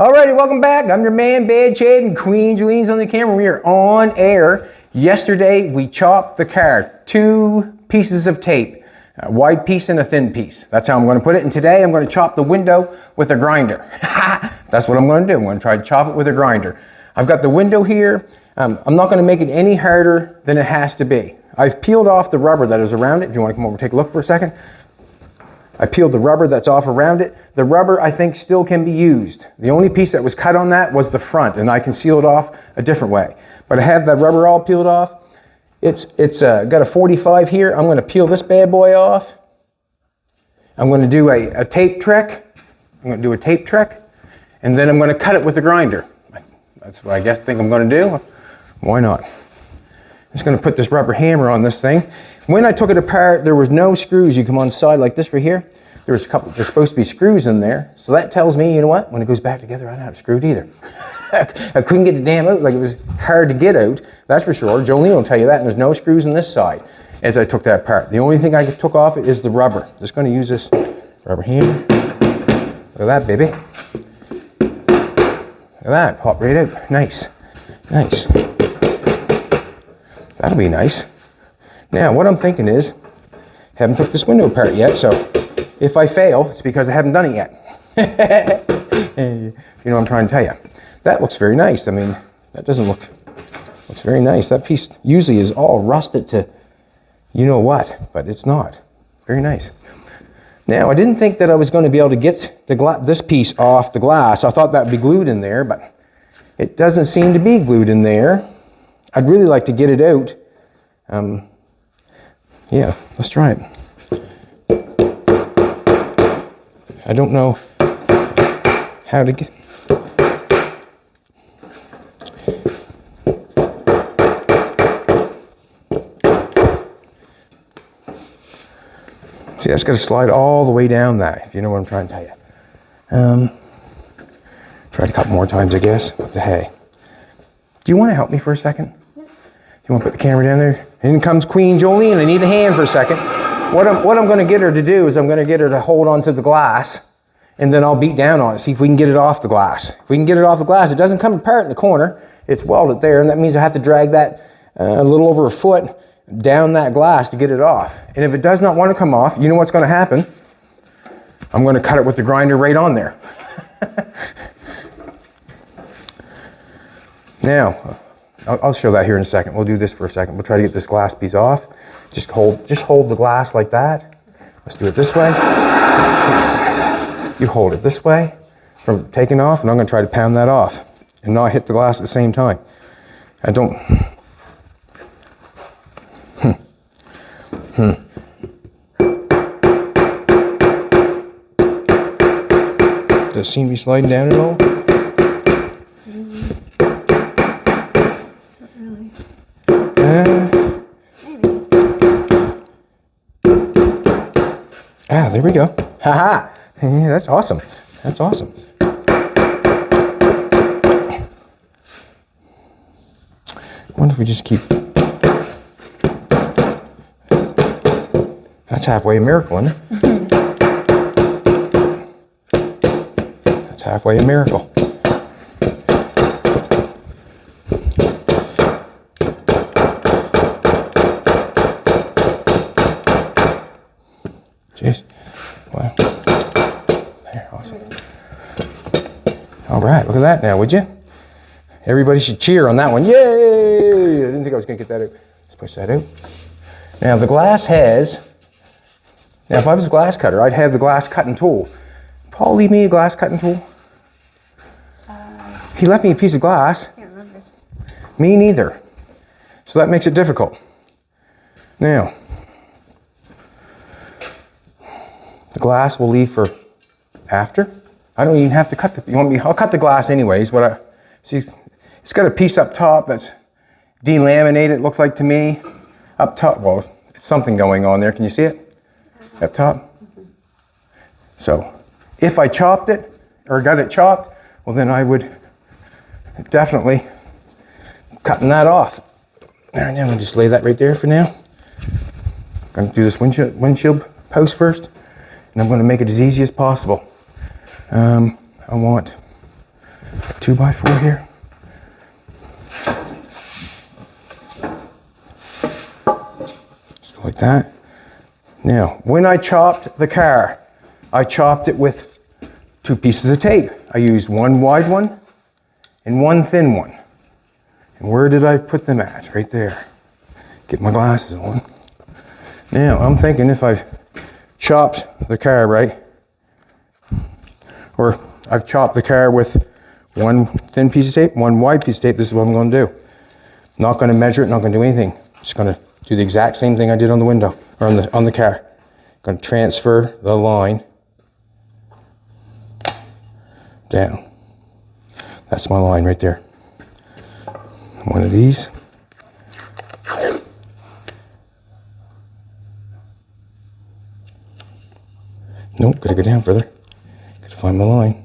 Alrighty, welcome back. I'm your man, Bad Chad, and Queen Julene's on the camera. We are on air. Yesterday, we chopped the car. 2 pieces of tape, a wide piece and a thin piece. That's how I'm going to put it. And today, I'm going to chop the window with a grinder. That's what I'm going to do. I'm going to try to chop it with a grinder. I've got the window here. I'm not going to make it any harder than it has to be. I've peeled off the rubber that is around it. If you want to come over and take a look for a second. I peeled the rubber that's off around it. The rubber, I think, still can be used. The only piece that was cut on that was the front, and I can seal it off a different way. But I have that rubber all peeled off. It's got a 45 here. I'm going to peel this bad boy off. I'm going to do a tape trick. I'm going to do a tape trick, and then I'm going to cut it with the grinder. That's what I think I'm going to do. Why not? I'm just going to put this rubber hammer on this thing. When I took it apart, there was no screws. You come on the side like this right here. There's supposed to be screws in there. So that tells me, you know what? When it goes back together, I don't have it screwed either. I couldn't get the damn out. Like, it was hard to get out. That's for sure. Jolene will tell you that. And there's no screws on this side as I took that apart. The only thing I took off it is the rubber. Just going to use this rubber hammer. Look at that, baby. Look at that. Pop right out. Nice. Nice. That'll be nice. Now, what I'm thinking is, haven't took this window apart yet, so if I fail, it's because I haven't done it yet. You know what I'm trying to tell you. That looks very nice. I mean, that looks very nice. That piece usually is all rusted to you know what, but it's not. Very nice. Now, I didn't think that I was going to be able to get this piece off the glass. I thought that would be glued in there, but it doesn't seem to be glued in there. I'd really like to get it out. Yeah, let's try it. I don't know how to get... See, I just got to slide all the way down that, if you know what I'm trying to tell you. Try it a couple more times, I guess. What the hey. Do you want to help me for a second? You want to put the camera down there? In comes Queen Jolene. I need a hand for a second. What I'm going to get her to do is I'm going to get her to hold onto the glass, and then I'll beat down on it, see if we can get it off the glass. If we can get it off the glass, it doesn't come apart in the corner. It's welded there, and that means I have to drag that a little over a foot down that glass to get it off. And if it does not want to come off, you know what's going to happen? I'm going to cut it with the grinder right on there. Now, I'll show that here in a second. We'll do this for a second. We'll try to get this glass piece off. Just hold the glass like that. Let's do it this way. You hold it this way from taking off, and I'm going to try to pound that off and not hit the glass at the same time. I don't... Does it seem to be sliding down at all? There we go. Haha. Yeah, that's awesome. That's awesome. I wonder if we just keep... That's halfway a miracle, isn't it? That's halfway a miracle. Jeez. Wow. There, awesome. All right, look at that now, would you? Everybody should cheer on that one. Yay! I didn't think I was going to get that out. Let's push that out. Now, the glass has... Now, if I was a glass cutter, I'd have the glass cutting tool. Paul leave me a glass cutting tool? He left me a piece of glass. I can't remember. Me neither. So that makes it difficult. Now... The glass we'll leave for after. I don't even have to cut the, you want me, I'll cut the glass anyways. See, it's got a piece up top that's delaminated, it looks like to me. Up top, well, it's something going on there. Can you see it? Up top? So, if I chopped it, or got it chopped, well then I would definitely cutting that off. There, now I'll just lay that right there for now. I'm going to do this windshield post first. And I'm going to make it as easy as possible. I want 2x4 here. Just go like that. Now, when I chopped the car, I chopped it with 2 pieces of tape. I used one wide one and one thin one. And where did I put them at? Right there. Get my glasses on. Now, I'm thinking if I've chopped the car right, or I've chopped the car with one thin piece of tape, one wide piece of tape, this is what I'm going to do. Not going to measure it, not going to do anything. Just going to do the exact same thing I did on the window, or on the car. Going to transfer the line down. That's my line right there. One of these. Nope, gotta go down further. Gotta find my line.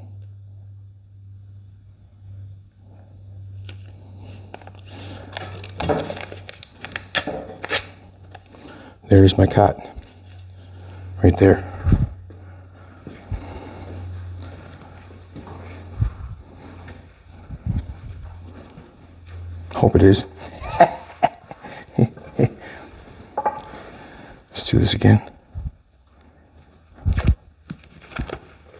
There's my cut. Right there. Hope it is. Let's do this again.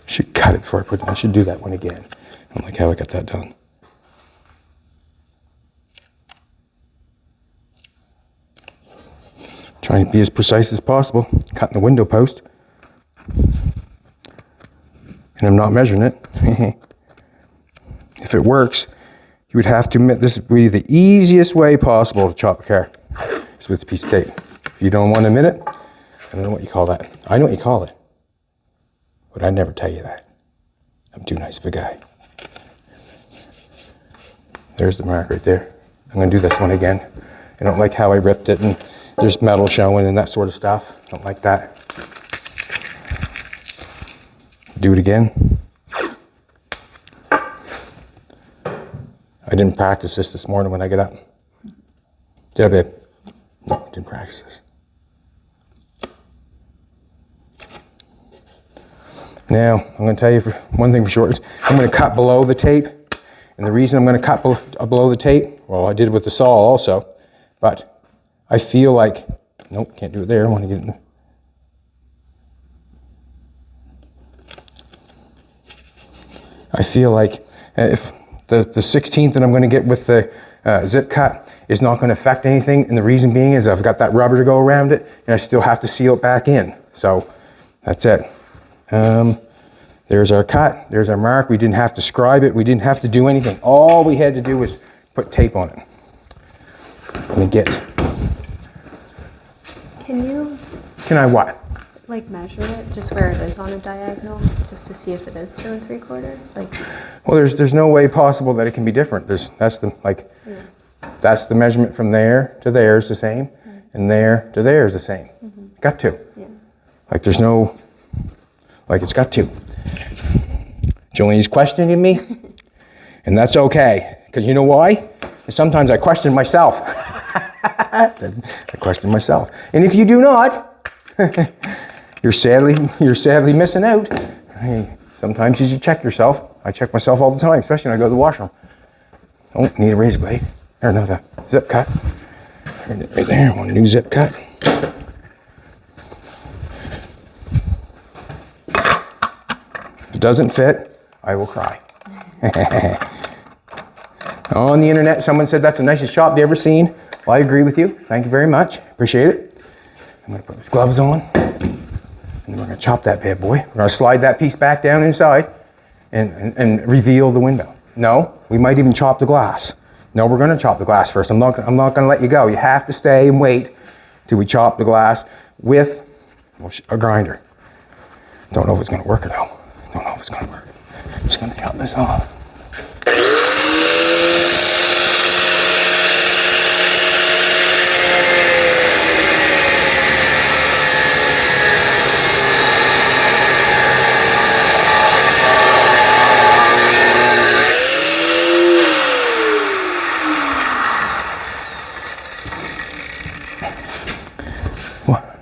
Should cut it before I put it. I should do that one again. I don't like how I got that done. Trying to be as precise as possible. Cutting the window post. And I'm not measuring it. If it works, you would have to admit this would be the easiest way possible to chop a car. Is with a piece of tape. If you don't want to admit it, I don't know what you call that. I know what you call it. But I'd never tell you that. I'm too nice of a guy. There's the mark right there. I'm going to do this one again. I don't like how I ripped it and there's metal showing and that sort of stuff. Don't like that. Do it again. I didn't practice this morning when I get up. Did I, babe? No, I didn't practice this. Now, I'm going to tell you one thing for sure. I'm going to cut below the tape. And the reason I'm going to cut below the tape, well, I did with the saw also, but I feel like, nope, can't do it there. I want to get in. I feel like if the 16th that I'm going to get with the zip cut is not going to affect anything, and the reason being is I've got that rubber to go around it, and I still have to seal it back in. So that's it. There's our cut. There's our mark. We didn't have to scribe it. We didn't have to do anything. All we had to do was put tape on it. Let me get. Can I what? Like measure it, just where it is on a diagonal, just to see if it is 2 3/4. Like. Well, there's no way possible that it can be different. That's the measurement from there to there is the same, and there to there is the same. Got to. Yeah. Like there's no. Like it's got to. Jolene's questioning me, and that's okay, because you know why? Sometimes I question myself. I question myself, and if you do not. You're sadly missing out. Hey, sometimes you should check yourself. I check myself all the time, especially when I go to the washroom. Oh, need a razor blade. Or not a zip cut. Right there, I want a new zip cut. If it doesn't fit, I will cry. On the internet, someone said that's the nicest shop they ever seen. Well, I agree with you. Thank you very much. Appreciate it. I'm going to put these gloves on, and then we're going to chop that bad boy. We're going to slide that piece back down inside and reveal the window. No, we might even chop the glass. No, we're going to chop the glass first. I'm not going to let you go. You have to stay and wait till we chop the glass with a grinder. Don't know if it's going to work or no. Don't know if it's going to work. Just going to chop this off.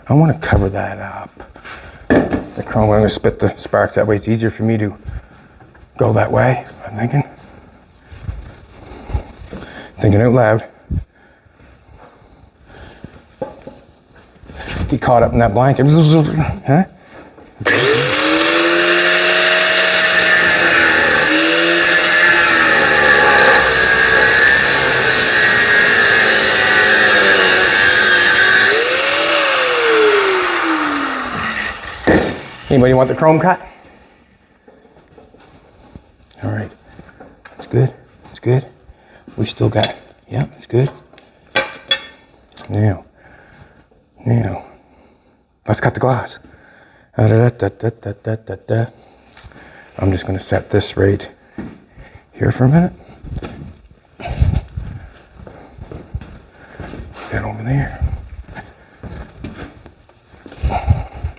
I want to cover that up. The chrome, I'm going to spit the sparks. That way it's easier for me to go that way, I'm thinking. Thinking out loud. Get caught up in that blanket. Huh? Anybody want the chrome cut? All right, it's good, it's good. We still got, yeah, it's good. Now, let's cut the glass. I'm just gonna set this right here for a minute. That over there.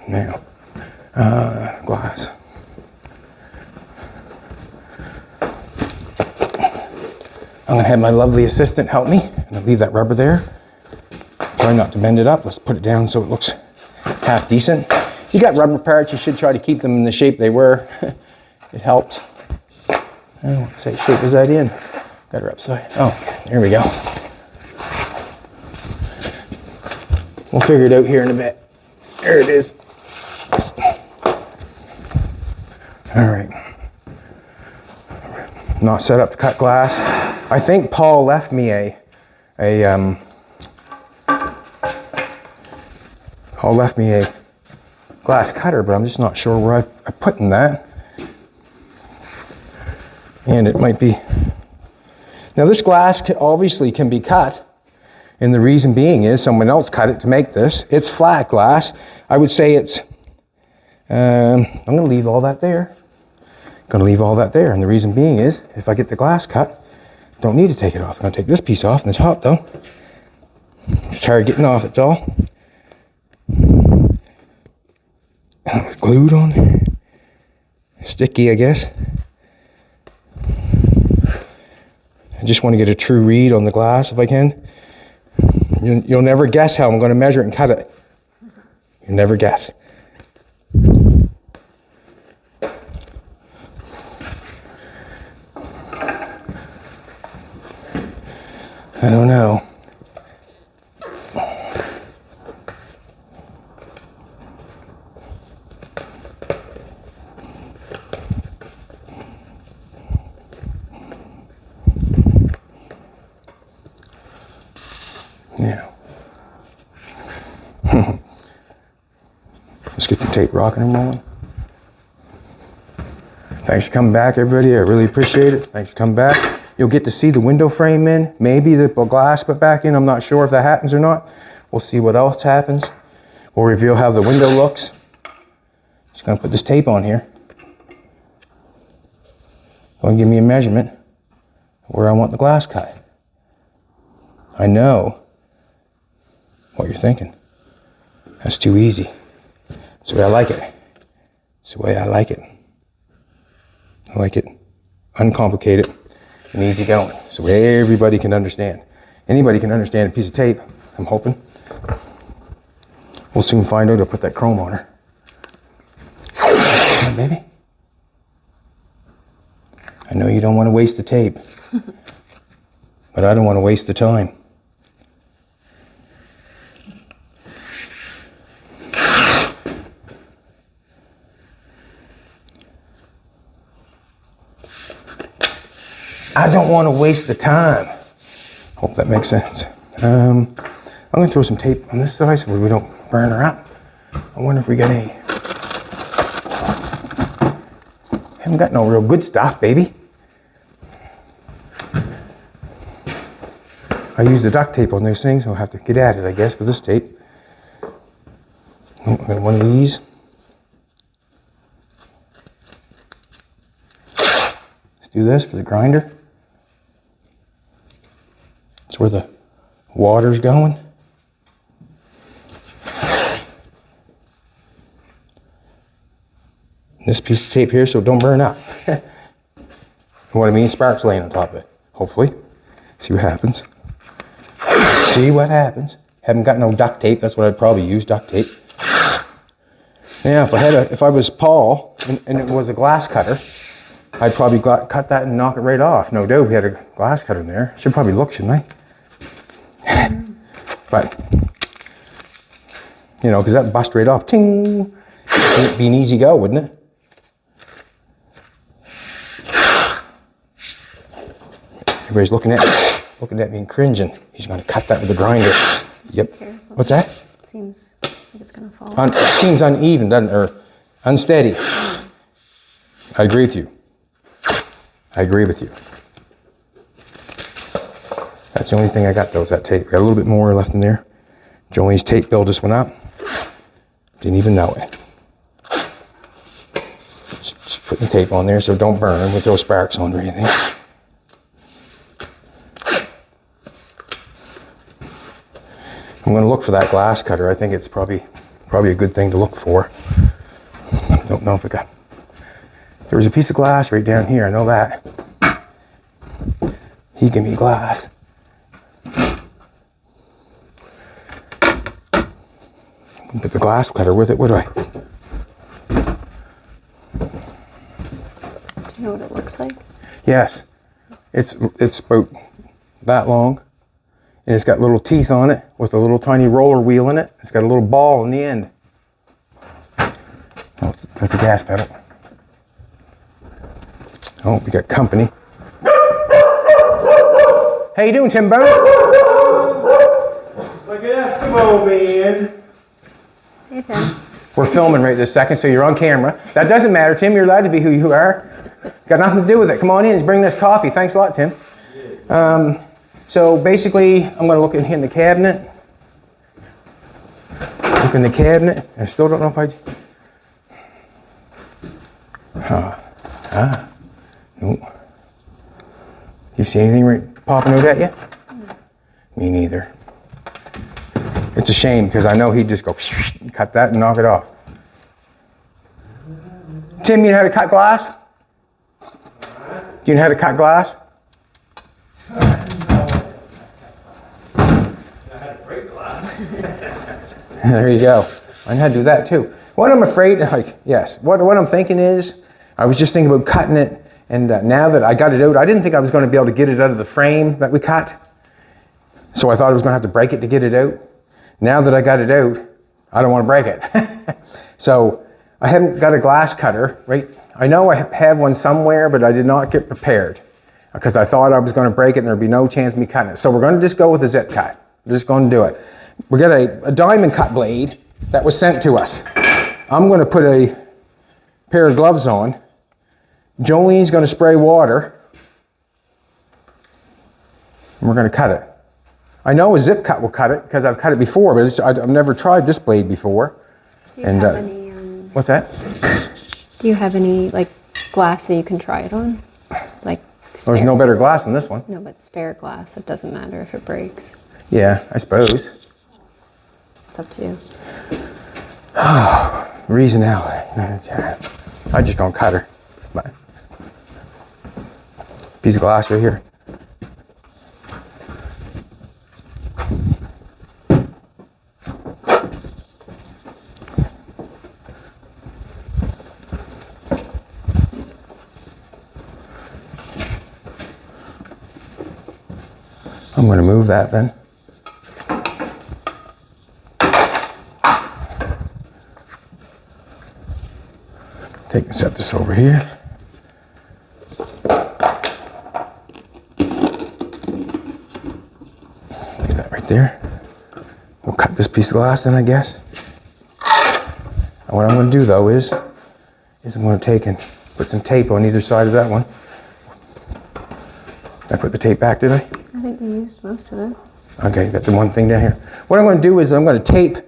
Now, glass. I'm gonna have my lovely assistant help me. I'm gonna leave that rubber there. Try not to bend it up. Let's put it down so it looks half decent. You got rubber parts, you should try to keep them in the shape they were. It helps. Oh, what shape is that in? Got her upside. Oh, here we go. We'll figure it out here in a bit. There it is. All right. Not set up to cut glass. I think Paul left me Paul left me a glass cutter, but I'm just not sure where I put in that. And it might be. Now this glass obviously can be cut, and the reason being is someone else cut it to make this. It's flat glass. I would say it's. I'm going to leave all that there. Gonna leave all that there, and the reason being is if I get the glass cut, don't need to take it off. I'm gonna take this piece off, and it's hot though. Just tired getting off, it's all. And it was glued on there. Sticky, I guess. I just want to get a true read on the glass if I can. You'll never guess how I'm gonna measure it and cut it. You'll never guess. I don't know. Yeah. Let's get the tape rocking and rolling. Thanks for coming back, everybody. I really appreciate it. Thanks for coming back. You'll get to see the window frame in, maybe the glass put back in. I'm not sure if that happens or not. We'll see what else happens. We'll reveal how the window looks. Just gonna put this tape on here. Going to give me a measurement where I want the glass cut. I know what you're thinking. That's too easy. That's the way I like it. That's the way I like it. I like it uncomplicated and easy going, so everybody can understand. Anybody can understand a piece of tape, I'm hoping. We'll soon find out. I'll put that chrome on her. Come on, baby. I know you don't want to waste the tape, but I don't want to waste the time. I don't want to waste the time. Hope that makes sense. I'm going to throw some tape on this side so we don't burn her up. I wonder if we got any. Haven't got no real good stuff, baby. I use the duct tape on those things. I'll have to get at it, I guess, with this tape. Oh, I got one of these. Let's do this for the grinder. That's where the water's going. This piece of tape here so it don't burn up. What I mean, sparks laying on top of it. Hopefully. See what happens. See what happens. Haven't got no duct tape. That's what I'd probably use, duct tape. Now, if I was Paul and it was a glass cutter, I'd probably cut that and knock it right off. No doubt we had a glass cutter in there. Should probably look, shouldn't I? But, you know, because that'd bust right off. Ting! It'd be an easy go, wouldn't it? Everybody's looking at me and cringing. He's going to cut that with a grinder. Yep. Careful. What's that? Seems like it's gonna fall. It seems uneven, doesn't it? Or unsteady. I agree with you. I agree with you. That's the only thing I got though, is that tape. Got a little bit more left in there. Jolene's tape bill just went up. Didn't even know it. Just putting the tape on there so don't burn with those sparks on or anything. I'm going to look for that glass cutter. I think it's probably a good thing to look for. Don't know if it got... There was a piece of glass right down here, I know that. He gave me glass. Put the glass cutter with it, would I? Do you know what it looks like? Yes. It's about that long. And it's got little teeth on it with a little tiny roller wheel in it. It's got a little ball in the end. Oh, that's a gas pedal. Oh, we got company. How you doing, Timbo? It's like an Eskimo man. Hey, Tim. We're filming right this second, so you're on camera. That doesn't matter, Tim. You're allowed to be who you are. Got nothing to do with it. Come on in and bring this coffee. Thanks a lot, Tim. So basically, I'm going to look in the cabinet. Look in the cabinet. I still don't know if no. You see anything right popping out at you? Me neither. It's a shame because I know he'd just go cut that and knock it off. Tim, you know how to cut glass? Do you know how to cut glass? There you go. I know how to do that too. What I'm afraid, what I'm thinking is, I was just thinking about cutting it, and now that I got it out, I didn't think I was going to be able to get it out of the frame that we cut. So I thought I was going to have to break it to get it out. Now that I got it out, I don't want to break it. So I haven't got a glass cutter, right? I know I have one somewhere, but I did not get prepared because I thought I was going to break it and there'd be no chance of me cutting it. So we're going to just go with a zip cut. We're just going to do it. We got a diamond cut blade that was sent to us. I'm going to put a pair of gloves on. Jolene's going to spray water. And we're going to cut it. I know a zip cut will cut it because I've cut it before, but I've never tried this blade before. Do you have any, what's that? do you have any like glass that you can try it on? Like There's no better glass than this one. No, but spare glass. It doesn't matter if it breaks. Yeah, I suppose. It's up to you. Reasonality. I just don't cut her. But piece of glass right here. I'm going to move that then. Set this over here. Leave that right there. We'll cut this piece of glass then, I guess. And what I'm going to do though is I'm going to take and put some tape on either side of that one. Did I put the tape back, did I? I think we used most of it. Okay, got the one thing down here. What I'm going to do is I'm going to tape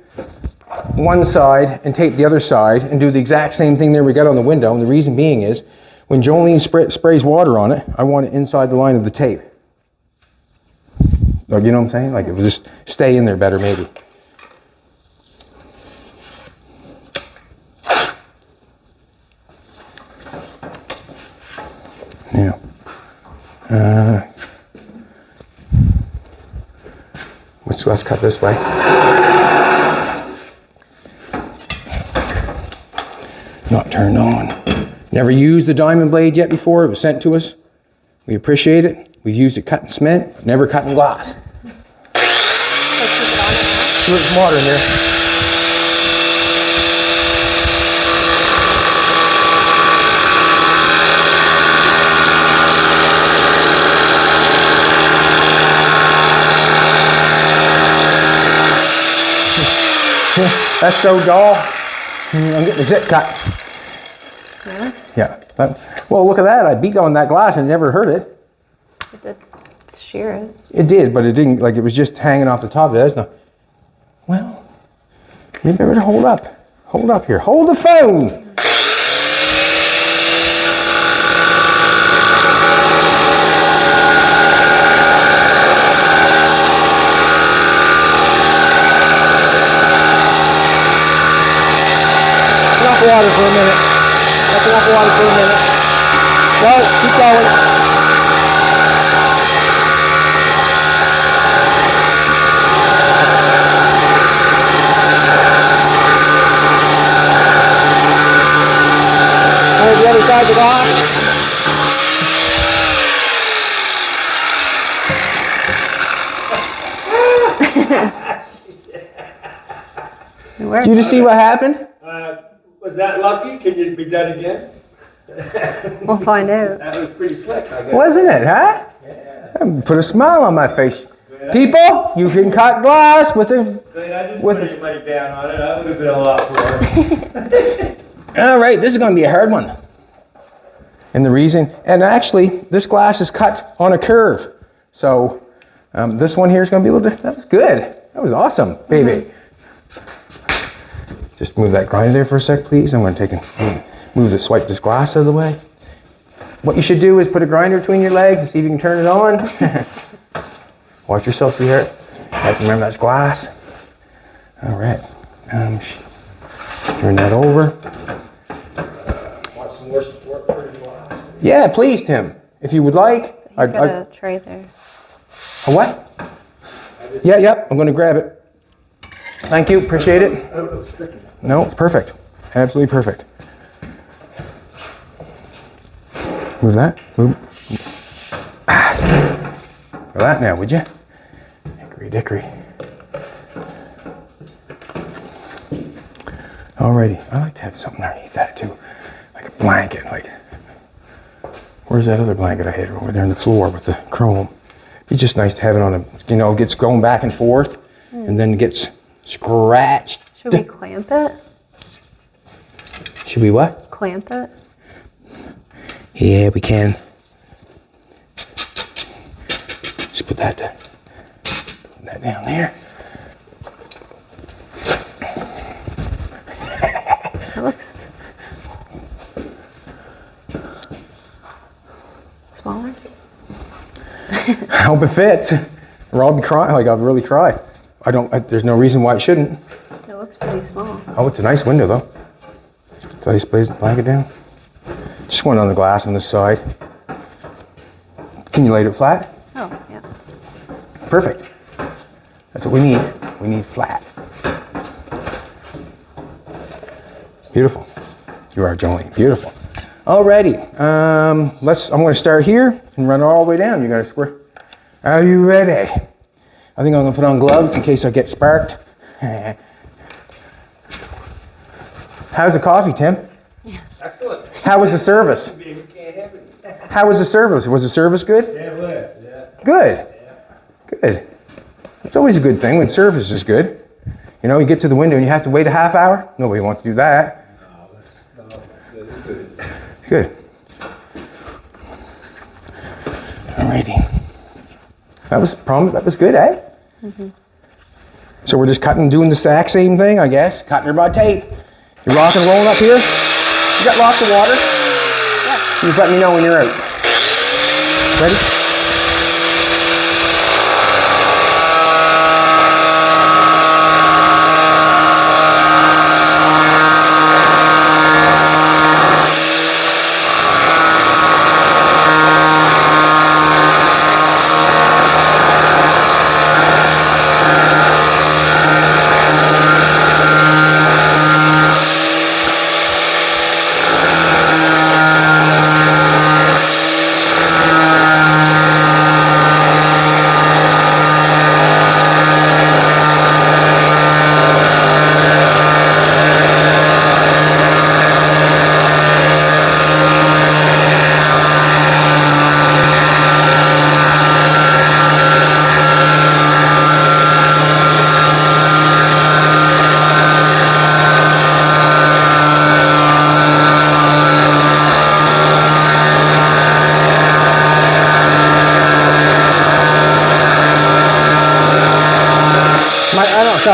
one side and tape the other side and do the exact same thing there we got on the window. And the reason being is when Jolene sprays water on it, I want it inside the line of the tape. Like, you know what I'm saying? Like it will just stay in there better maybe. Yeah. Let's cut this way. Not turned on. Never used the diamond blade yet before. It was sent to us. We appreciate it. We've used it cutting cement, but never cutting glass. Put some water in there. That's so dull. I'm getting the zip cut. Really? Yeah. Well, look at that. I beat on that glass and never hurt it. It did shear it. It did, but it didn't, like it was just hanging off the top of it. No. Well, maybe I better hold up. Hold up here. Hold the phone. Off the water for a minute. That's enough water for a minute. No, keep going. Hold the other side of the glass. It worked. Did you just see what happened? Was that lucky? Can it be done again? We'll find out. That was pretty slick, I guess. Wasn't it, huh? Yeah. Put a smile on my face. People, you can cut glass with a... I didn't put any money down on it. That would have been a lot for it. All right, this is going to be a hard one. And the reason, and actually, this glass is cut on a curve. So this one here is going to be a little, that was good. That was awesome, baby. Just move that grinder there for a sec, please. I'm going to swipe this glass out of the way. What you should do is put a grinder between your legs and see if you can turn it on. Watch yourself, sweetheart. You have to remember that's glass. All right. Turn that over. Want some more support for the glass? Yeah, please, Tim. If you would like. He's got a tray there. A what? Yeah, yep. I'm going to grab it. Thank you. Appreciate it. No, it's perfect. Absolutely perfect. Move that. Move. For that now, would you? Hickory dickory. Alrighty. I like to have something underneath that too. Like a blanket. Like, where's that other blanket I had over there on the floor with the chrome? It's just nice to have it on a, it gets going back and forth and then it gets scratched. Should we clamp it? Should we what? Clamp it? Yeah, we can. Just put that down there. It looks smaller. I hope it fits, or I'll be crying. Like I'll really cry. There's no reason why it shouldn't. It looks pretty small. Oh, it's a nice window though. So I just place the blanket down. Just one on the glass on this side. Can you lay it flat? Oh, yeah. Perfect. That's what we need. We need flat. Beautiful. You are, Jolene. Beautiful. Alrighty. I'm going to start here and run all the way down. You got to square. Are you ready? I think I'm going to put on gloves in case I get sparked. How's the coffee, Tim? Excellent. How was the service? How was the service? Was the service good? Yeah, it was. Yeah. Good. Yeah. Good. It's always a good thing when service is good. You get to the window and you have to wait a half hour. Nobody wants to do that. No, that's good. Good. Alrighty. That was good, eh? Mm-hmm. So we're just doing the exact same thing, I guess. Cutting her by tape. You're rocking and rolling up here. You got lots of water. Yeah. Just let me know when you're out. Ready?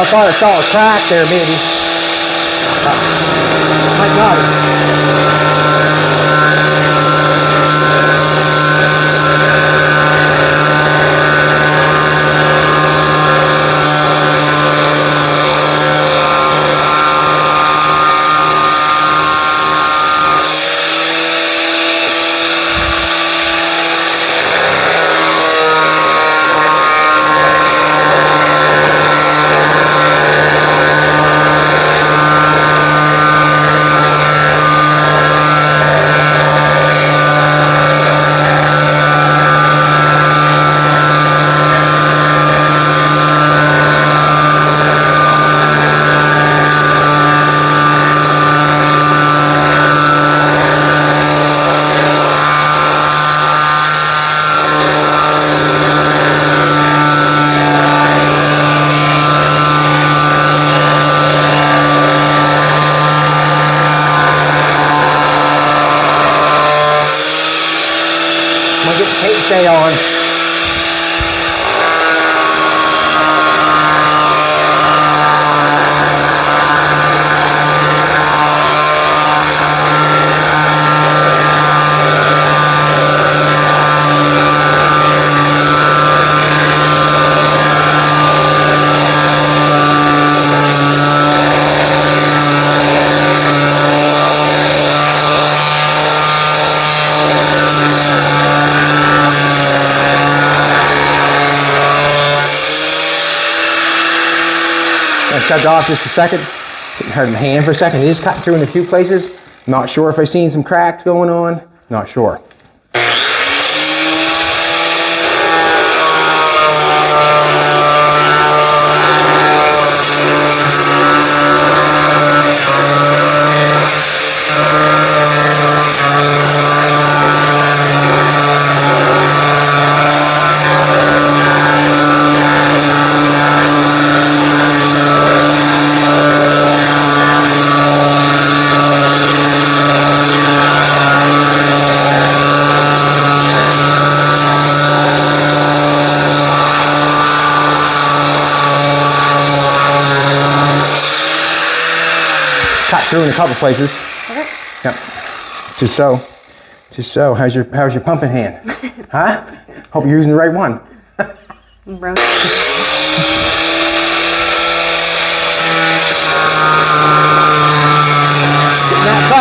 thought I saw a crack there, maybe. Might not. I'm gonna get the tape to stay on. I shut off just a second. Didn't hurt my hand for a second. It just cut through in a few places. Not sure if I seen some cracks going on. Not sure. Cut through in a couple places. Okay. Yep. Just so. Just so. How's your pumping hand? Huh? Hope you're using the right one. Brown. Getting that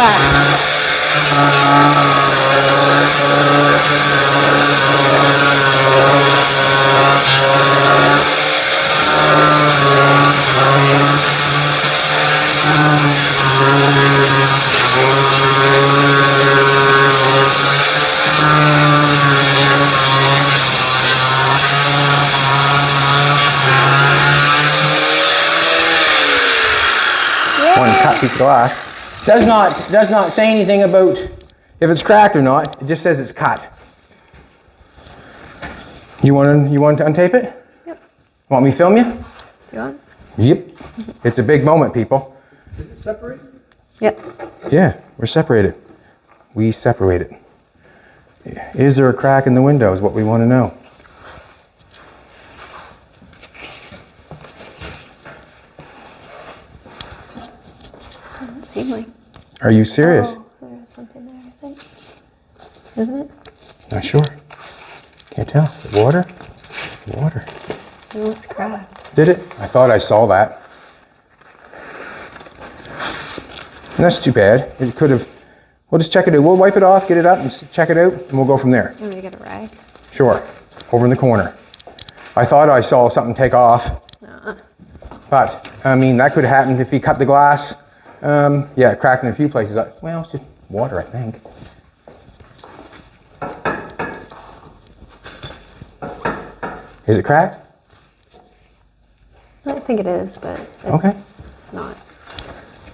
one cut piece of glass. Does not say anything about if it's cracked or not. It just says it's cut. You want to untape it? Yep. Want me to film you? You want? Yep. It's a big moment, people. Did it separate? Yep. Yeah, we're separated. We separated. Is there a crack in the window is what we want to know. Doesn't seem like. Are you serious? Oh, there's something there, I think. Isn't it? Not sure. Can't tell. Is it water? Water. No, it's cracked. Did it? I thought I saw that. And that's too bad. It could have. We'll just check it out. We'll wipe it off, get it up, and check it out, and we'll go from there. You want me to get a rag? Sure. Over in the corner. I thought I saw something take off. But, I mean, that could happen if you cut the glass. Yeah, it cracked in a few places. Well, it's just water, I think. Is it cracked? I don't think it is, but it's Okay. not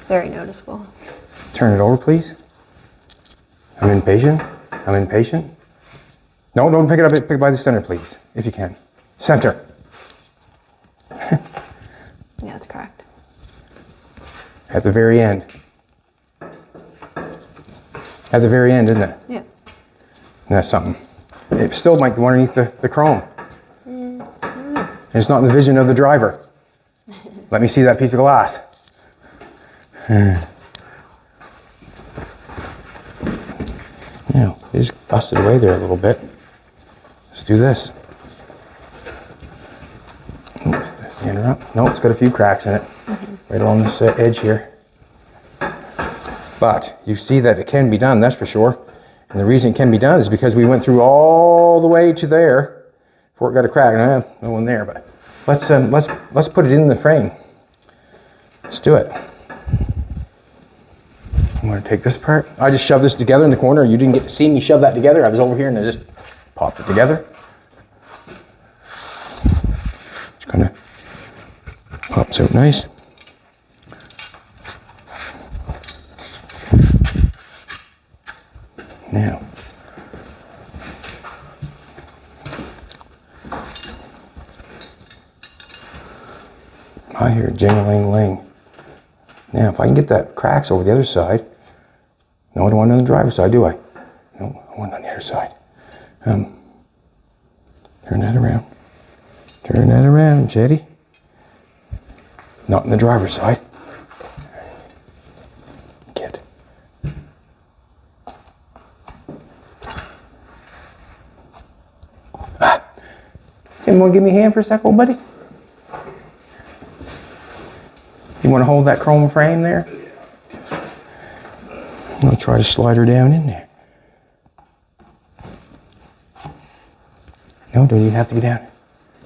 very noticeable. Turn it over, please. I'm impatient. I'm impatient. No, don't pick it up. Pick it by the center, please, if you can. Center. Yeah, it's cracked. At the very end. At the very end, isn't it? Yeah. That's something. It still might go underneath the chrome. It's not in the vision of the driver. Let me see that piece of glass. Yeah, it just busted away there a little bit. Let's do this. Stand her up. No, it's got a few cracks in it. Right along this edge here. But you see that it can be done, that's for sure. And the reason it can be done is because we went through all the way to there before it got a crack. No one there, but let's put it in the frame. Let's do it. I'm going to take this apart. I just shoved this together in the corner. You didn't get to see me shove that together. I was over here and I just popped it together. Just kind of pops out nice. Now, I hear jing-a-ling-ling. Now, if I can get that cracks over the other side, no, I don't want it on the driver's side, do I? No, I want it on the other side. Turn that around. Turn that around, Jetty. Not on the driver's side. Get. Tim, want to give me a hand for a sec, old buddy? You want to hold that chrome frame there? I'm going to try to slide her down in there. No, don't even have to go down.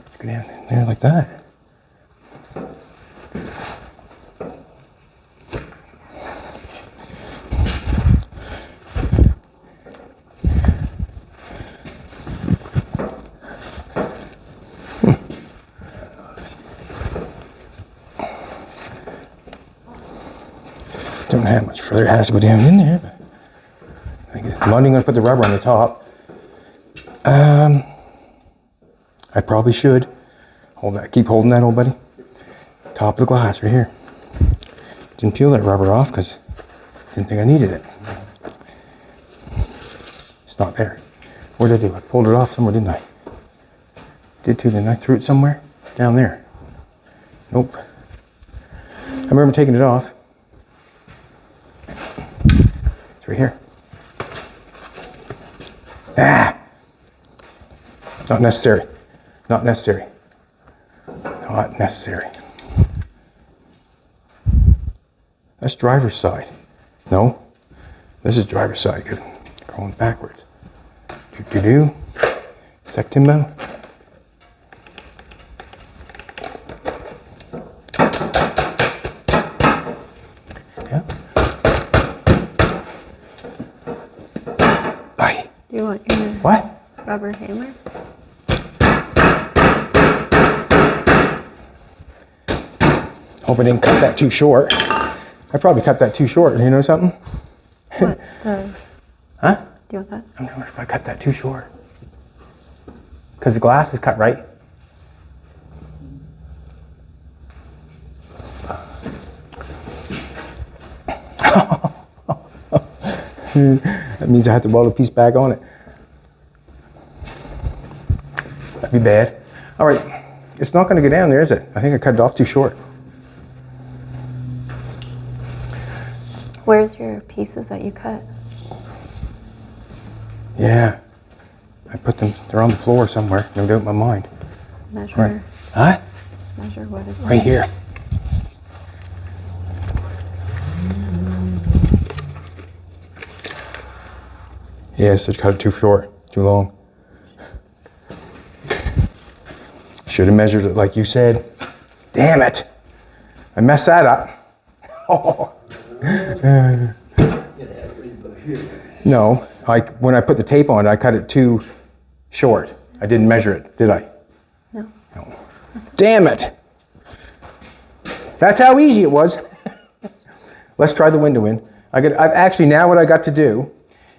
Just go down in there like that. Don't know how much further it has to go down in there, but I'm only going to put the rubber on the top. I probably should hold that. Keep holding that, old buddy. Top of the glass right here. Didn't peel that rubber off because I didn't think I needed it. It's not there. What did I do? I pulled it off somewhere, didn't I? Did too, then I threw it somewhere down there. Nope. I remember taking it off. It's right here. Ah! Not necessary. Not necessary. Not necessary. That's driver's side. No. This is driver's side. Good. Going backwards. Do-do-do. Sectimbo. Yeah. Aye. Do you want your What? rubber hammer? Hope I didn't cut that too short. I probably cut that too short. You know something? What? Huh? Do you want that? I'm wondering if I cut that too short. Because the glass is cut right. That means I have to weld a piece back on it. That'd be bad. All right, it's not going to go down there, is it? I think I cut it off too short. Where's your pieces that you cut? Yeah, I put them, they're on the floor somewhere. No doubt in my mind. Measure. Right. Huh? Measure what is Right here. Yes, I cut it too short, too long. Should have measured it like you said. Damn it! I messed that up. Oh. No, when I put the tape on, I cut it too short. I didn't measure it, did I? No. No. Damn it! That's how easy it was. Let's try the window in. I've actually, now what I got to do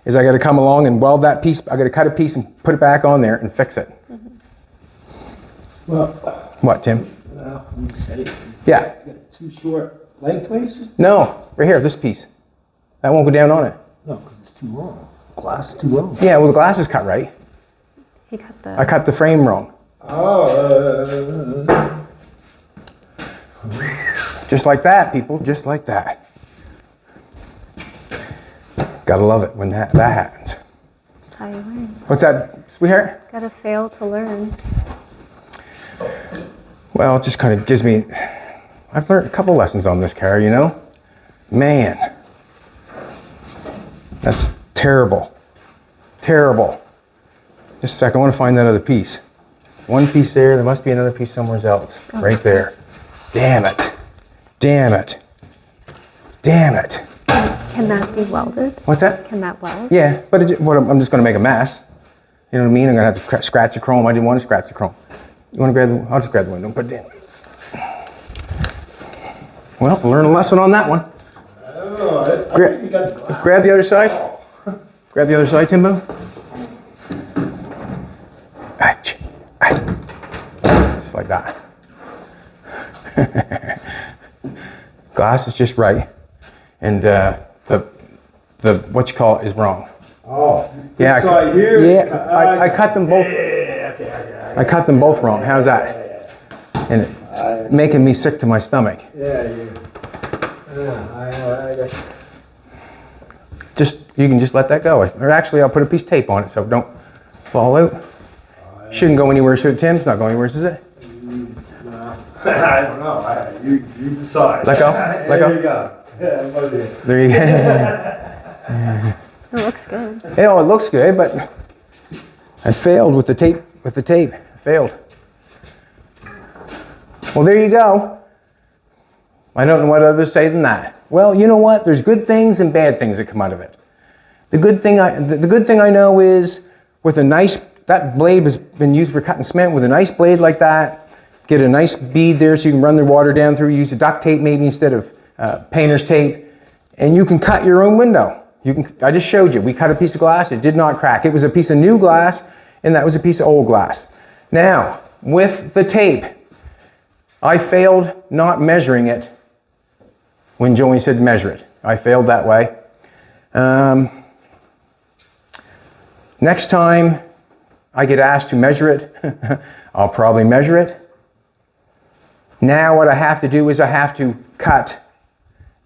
is I got to come along and weld that piece. I got to cut a piece and put it back on there and fix it. Mm-hmm. Well, What, Tim? you said it. Yeah. Too short lengthways? No, right here, this piece. That won't go down on it. No, because it's too long. Glass is too long. Yeah, well, the glass is cut right. He cut the. I cut the frame wrong. Oh, Just like that, people, just like that. Gotta love it when that happens. That's how you learn. What's that, sweetheart? Gotta fail to learn. Well, it just kind of gives me, I've learned a couple lessons on this car, you know? Man, that's terrible. Terrible. Just a second, I want to find that other piece. One piece there must be another piece somewhere else. Right there. Damn it. Damn it. Damn it. Can that be welded? What's that? Can that weld? Yeah, but I'm just going to make a mess. You know what I mean? I'm going to have to scratch the chrome. I didn't want to scratch the chrome. You want to grab the, I'll just grab the window and put it in. Well, learn a lesson on that one. I don't know. I think you got the glass. Grab the other side. Grab the other side, Timbo. Just like that. Glass is just right, and the what you call it is wrong. Oh, Yeah, this side here? yeah. I cut them both. Okay. I cut them both wrong. How's that? And it's making me sick to my stomach. Yeah. I Just you can just let that go. Or actually, I'll put a piece of tape on it so it don't fall out. Shouldn't go anywhere, should it, Tim? It's not going anywhere, is it? I don't know. You decide. Let go. Let There go. you go. Yeah, I'm over here. There you go. It looks good. Hey, oh, it looks good, but I failed with the tape. With the tape, I failed. Well, there you go. I don't know what others say than that. Well, you know what? There's good things and bad things that come out of it. The good thing I know is with a nice, that blade has been used for cutting cement. With a nice blade like that, get a nice bead there so you can run the water down through. Use the duct tape maybe instead of painter's tape, and you can cut your own window. I just showed you. We cut a piece of glass. It did not crack. It was a piece of new glass, and that was a piece of old glass. Now, with the tape, I failed not measuring it when Joey said measure it. I failed that way. Next time I get asked to measure it, I'll probably measure it. Now what I have to do is I have to cut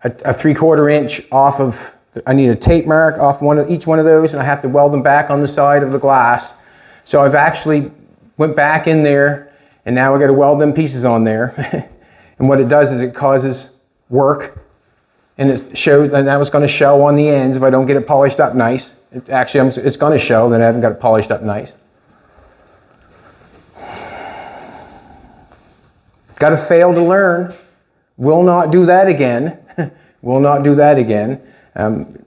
a 3/4 inch off of, I need a tape mark off each one of those, and I have to weld them back on the side of the glass. So I've actually went back in there, and now I got to weld them pieces on there. And what it does is it causes work, and that was going to show on the ends if I don't get it polished up nice. It's going to show that I haven't got it polished up nice. Got to fail to learn. Will not do that again. Will not do that again.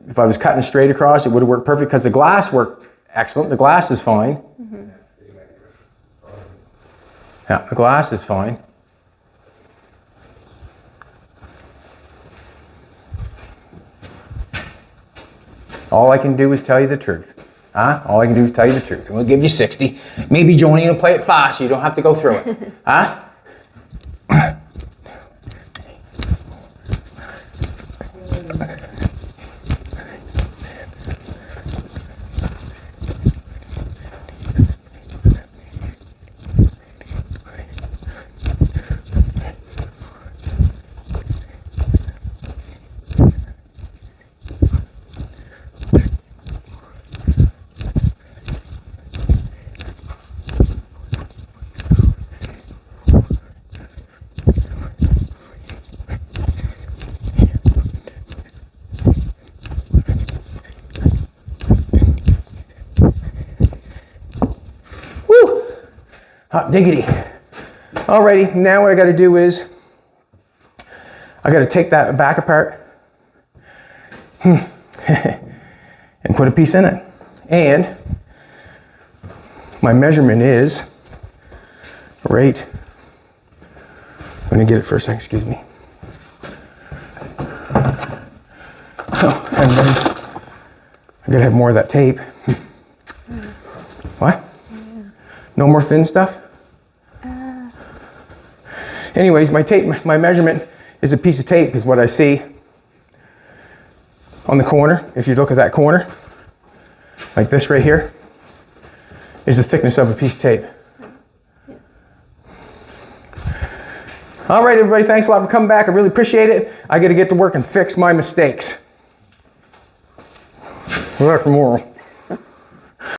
If I was cutting straight across, it would have worked perfect because the glass worked excellent. The glass is fine. Mm-hmm. Yeah, the glass is fine. All I can do is tell you the truth. Huh? All I can do is tell you the truth. I'm going to give you 60. Maybe Joni will play it fast so you don't have to go through it. Huh? Hot diggity. Alrighty, now what I got to do is I got to take that back apart and put a piece in it. And my measurement is right. I'm going to get it for a second, excuse me. Oh, and then I got to have more of that tape. What? No more thin stuff? Anyways, my measurement is a piece of tape is what I see on the corner. If you look at that corner, like this right here, is the thickness of a piece of tape. All right, everybody, thanks a lot for coming back. I really appreciate it. I got to get to work and fix my mistakes. We're back tomorrow.